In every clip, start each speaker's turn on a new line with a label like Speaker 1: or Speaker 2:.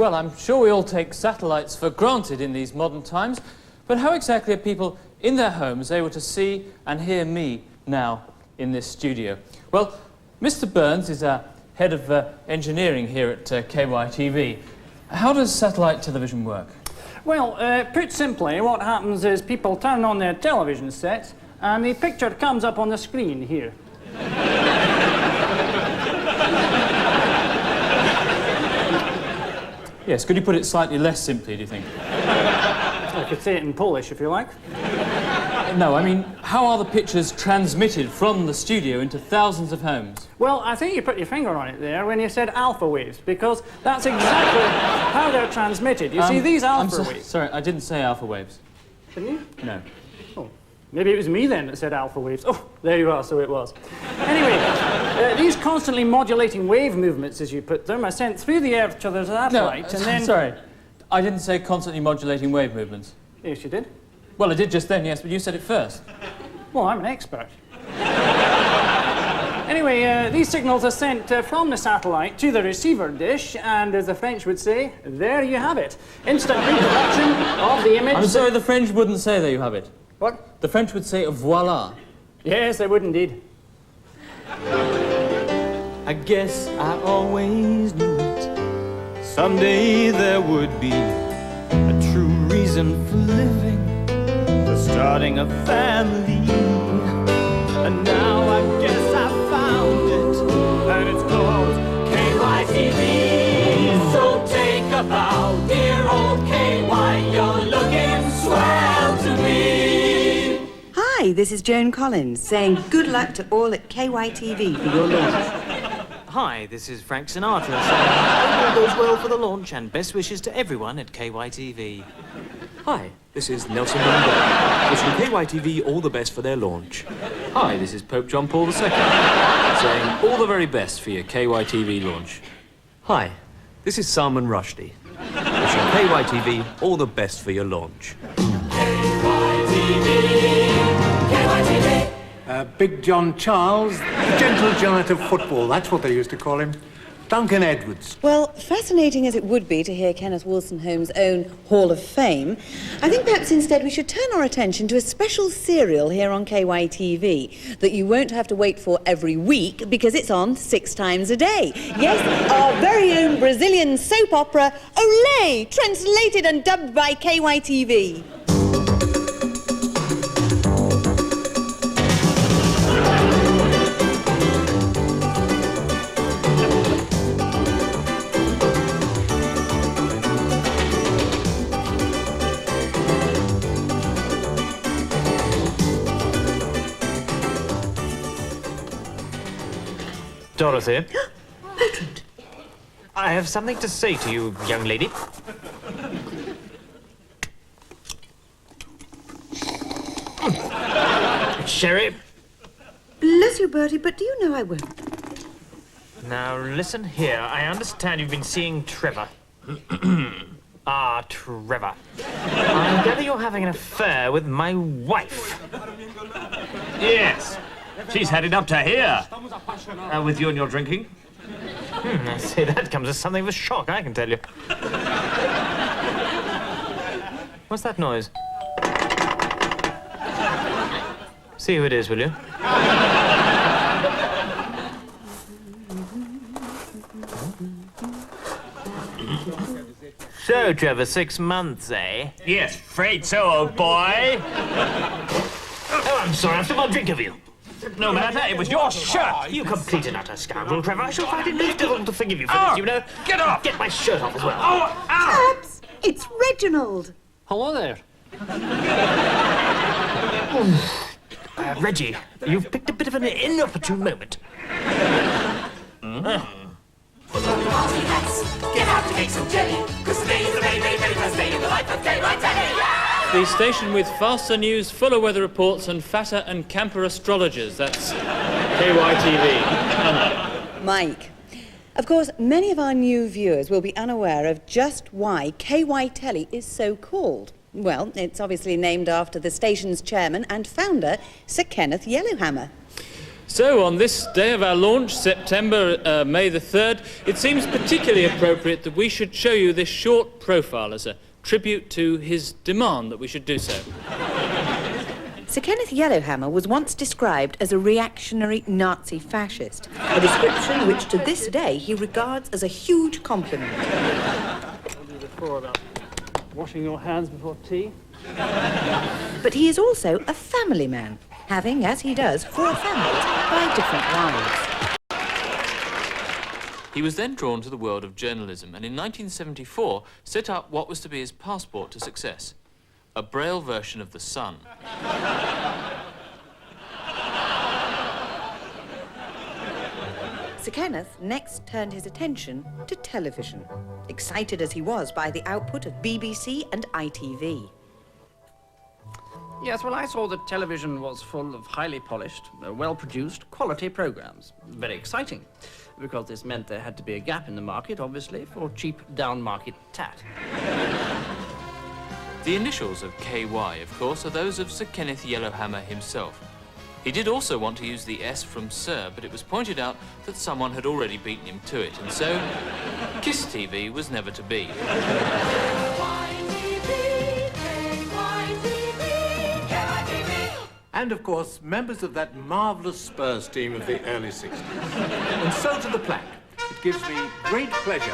Speaker 1: Well, I'm sure we all take satellites for granted in these modern times, but how exactly are people in their homes able to see and hear me now in this studio? Well, Mr. Burns is our head of engineering here at KYTV. How does satellite television work?
Speaker 2: Well, put simply, what happens is people turn on their television sets and the picture comes up on the screen here.
Speaker 1: Yes, could you put it slightly less simply, do you think?
Speaker 2: I could say it in Polish if you like.
Speaker 1: No, I mean, how are the pictures transmitted from the studio into thousands of homes?
Speaker 2: Well, I think you put your finger on it there when you said alpha waves, because that's exactly how they're transmitted. You see, these alpha waves...
Speaker 1: Sorry, I didn't say alpha waves.
Speaker 2: Didn't you?
Speaker 1: No.
Speaker 2: Oh, maybe it was me then that said alpha waves. Oh, there you are, so it was. Anyway, these constantly modulating wave movements, as you put them, are sent through the Earth to the satellite, and then...
Speaker 1: Sorry, I didn't say constantly modulating wave movements.
Speaker 2: Yes, you did.
Speaker 1: Well, I did just then, yes, but you said it first.
Speaker 2: Well, I'm an expert. Anyway, these signals are sent from the satellite to the receiver dish, and as the French would say, there you have it. Instant reproduction of the image...
Speaker 1: I'm sorry, the French wouldn't say there you have it.
Speaker 2: What?
Speaker 1: The French would say voila.
Speaker 2: Yes, they would indeed.
Speaker 3: I guess I always knew it. Someday there would be a true reason for living, for starting a family. And now I guess I found it, and it's called KYTV. So take a bow, dear old KY, you're looking swell to me.
Speaker 4: Hi, this is Joan Collins saying good luck to all at KYTV for your launch.
Speaker 5: Hi, this is Frank Sinatra saying hope all goes well for the launch and best wishes to everyone at KYTV.
Speaker 6: Hi, this is Nelson Mandela, wishing KYTV all the best for their launch. Hi, this is Pope John Paul II, saying all the very best for your KYTV launch. Hi, this is Salman Rushdie, wishing KYTV all the best for your launch.
Speaker 7: Big John Charles, the gentle giant of football, that's what they used to call him. Duncan Edwards.
Speaker 4: Well, fascinating as it would be to hear Kenneth Wolstenholme's own Hall of Fame, I think perhaps instead we should turn our attention to a special serial here on KYTV that you won't have to wait for every week because it's on 6 times a day. Yes, our very own Brazilian soap opera, Olé, translated and dubbed by KYTV.
Speaker 5: Dorothy,
Speaker 4: Bertrand.
Speaker 5: I have something to say to you, young lady. Sherry?
Speaker 4: Bless you, Bertie, but do you know I won't?
Speaker 5: Now, listen here. I understand you've been seeing Trevor. Trevor. I gather you're having an affair with my wife.
Speaker 8: Yes. She's headed up to here. With you and your drinking.
Speaker 5: I say, that comes as something of a shock, I can tell you. What's that noise? See who it is, will you? So, Trevor, 6 months, eh?
Speaker 8: Yes, afraid so, old boy.
Speaker 5: Oh, I'm sorry, I've still got a drink of you.
Speaker 8: No matter, it was your shirt.
Speaker 5: You complete and utter scoundrel, Trevor. I shall find it most difficult to forgive you for this, you know.
Speaker 8: Get off!
Speaker 5: Get my shirt off as well.
Speaker 8: Oh, ow!
Speaker 4: Perhaps it's Reginald.
Speaker 2: Hello there.
Speaker 5: Reggie, you've picked a bit of an inopportune moment.
Speaker 3: Get out to make some jelly, 'cause today's the very, very, very first day in the life of KYTV.
Speaker 1: The station with faster news, fuller weather reports and fatter and camper astrologers. That's KYTV.
Speaker 4: Mike. Of course, many of our new viewers will be unaware of just why KY Telly is so called. Well, it's obviously named after the station's chairman and founder, Sir Kenneth Yellowhammer.
Speaker 1: So, on this day of our launch, September, May the 3rd, it seems particularly appropriate that we should show you this short profile as a tribute to his demand that we should do so.
Speaker 4: Sir Kenneth Yellowhammer was once described as a reactionary Nazi fascist, a description which to this day he regards as a huge compliment.
Speaker 2: I'll do before about washing your hands before tea.
Speaker 4: But he is also a family man, having, as he does, 4 families by different wives.
Speaker 1: He was then drawn to the world of journalism and in 1974 set up what was to be his passport to success, a Braille version of The Sun.
Speaker 4: Sir Kenneth next turned his attention to television, excited as he was by the output of BBC and ITV.
Speaker 2: Yes, well, I saw that television was full of highly polished, well-produced, quality programmes. Very exciting, because this meant there had to be a gap in the market, obviously, for cheap, down-market tat.
Speaker 1: The initials of KY, of course, are those of Sir Kenneth Yellowhammer himself. He did also want to use the S from Sir, but it was pointed out that someone had already beaten him to it, and so KISS TV was never to be.
Speaker 7: And, of course, members of that marvellous Spurs team of the early 60s. And so to the plaque. It gives me great pleasure.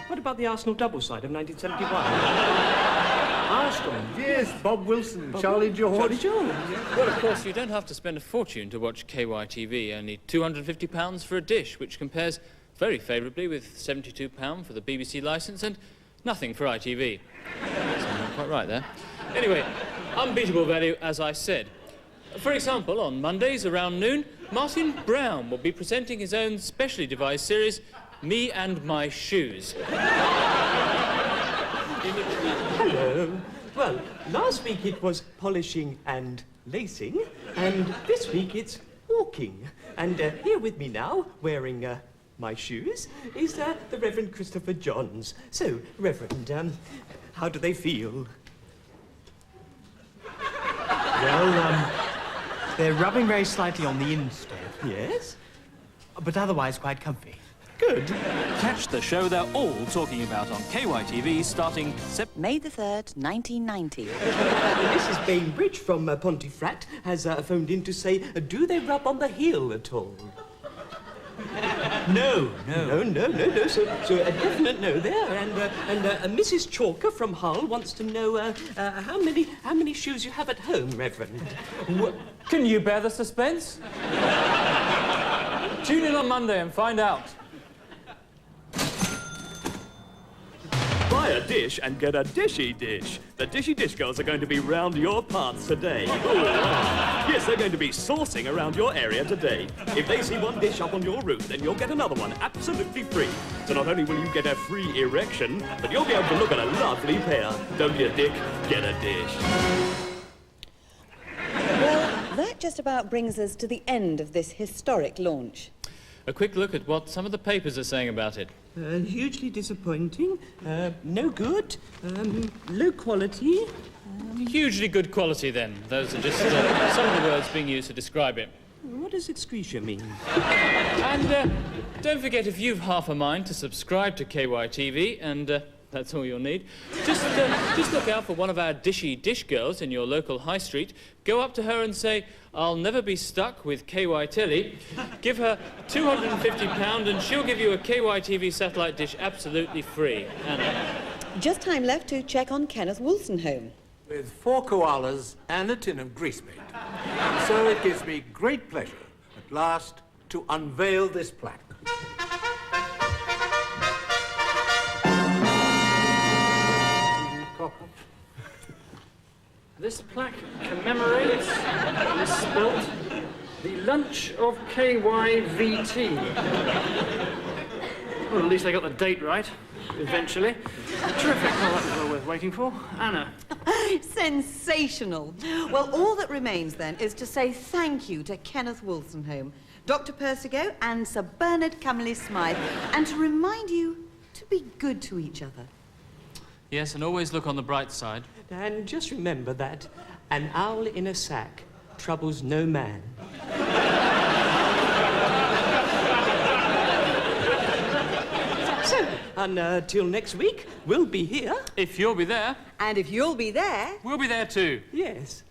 Speaker 9: What about the Arsenal double side of 1971?
Speaker 7: Arsenal? Yes, Bob Wilson, Charlie George.
Speaker 9: Charlie George.
Speaker 1: Well, of course, you don't have to spend a fortune to watch KYTV, only £250 for a dish, which compares very favourably with £72 for the BBC licence and nothing for ITV. So I'm not quite right there. Anyway, unbeatable value, as I said. For example, on Mondays around noon, Martin Brown will be presenting his own specially devised series, Me and My Shoes.
Speaker 9: Hello. Well, last week it was polishing and lacing, and this week it's walking. And here with me now, wearing my shoes, is the Reverend Christopher Johns. So, Reverend, how do they feel?
Speaker 10: Well, they're rubbing very slightly on the instep.
Speaker 9: Yes?
Speaker 10: But otherwise quite comfy.
Speaker 9: Good.
Speaker 6: Catch the show they're all talking about on KYTV starting
Speaker 4: May the 3rd, 1990.
Speaker 9: Mrs. Bainbridge from Pontefract has phoned in to say, do they rub on the heel at all? No. So a definite no there. And Mrs. Chalker from Hull wants to know how many shoes you have at home, Reverend.
Speaker 1: Can you bear the suspense? Tune in on Monday and find out.
Speaker 8: Buy a dish and get a dishy dish. The Dishy Dish Girls are going to be round your parts today. Ooh, wow. Yes, they're going to be sourcing around your area today. If they see one dish up on your roof, then you'll get another one absolutely free. So not only will you get a free erection, but you'll be able to look at a lovely pair. Don't you, Dick? Get a dish.
Speaker 4: Well, that just about brings us to the end of this historic launch.
Speaker 1: A quick look at what some of the papers are saying about it.
Speaker 9: Hugely disappointing, no good, low quality.
Speaker 1: Hugely good quality, then. Those are just some of the words being used to describe it.
Speaker 9: What does excretia mean?
Speaker 1: And don't forget, if you've half a mind to subscribe to KYTV, and that's all you'll need, just look out for one of our Dishy Dish Girls in your local high street. Go up to her and say, I'll never be stuck with KY Telly. Give her £250 and she'll give you a KYTV satellite dish absolutely free. Anna.
Speaker 4: Just time left to check on Kenneth Wolstenholme.
Speaker 7: With 4 koalas and a tin of grease paint. So it gives me great pleasure, at last, to unveil this plaque.
Speaker 2: This plaque commemorates, misspelt, the lunch of KYVT. Well, at least they got the date right, eventually. Terrific. Well, that was well worth waiting for. Anna.
Speaker 4: Sensational. Well, all that remains, then, is to say thank you to Kenneth Wolstenholme, Dr. Persigo and Sir Bernard Cumley-Smythe, and to remind you to be good to each other.
Speaker 1: Yes, and always look on the bright side.
Speaker 9: And just remember that An owl in a sack troubles no man. So, until next week, we'll be here.
Speaker 1: If you'll be there.
Speaker 4: And if you'll be there...
Speaker 1: We'll be there too.
Speaker 9: Yes.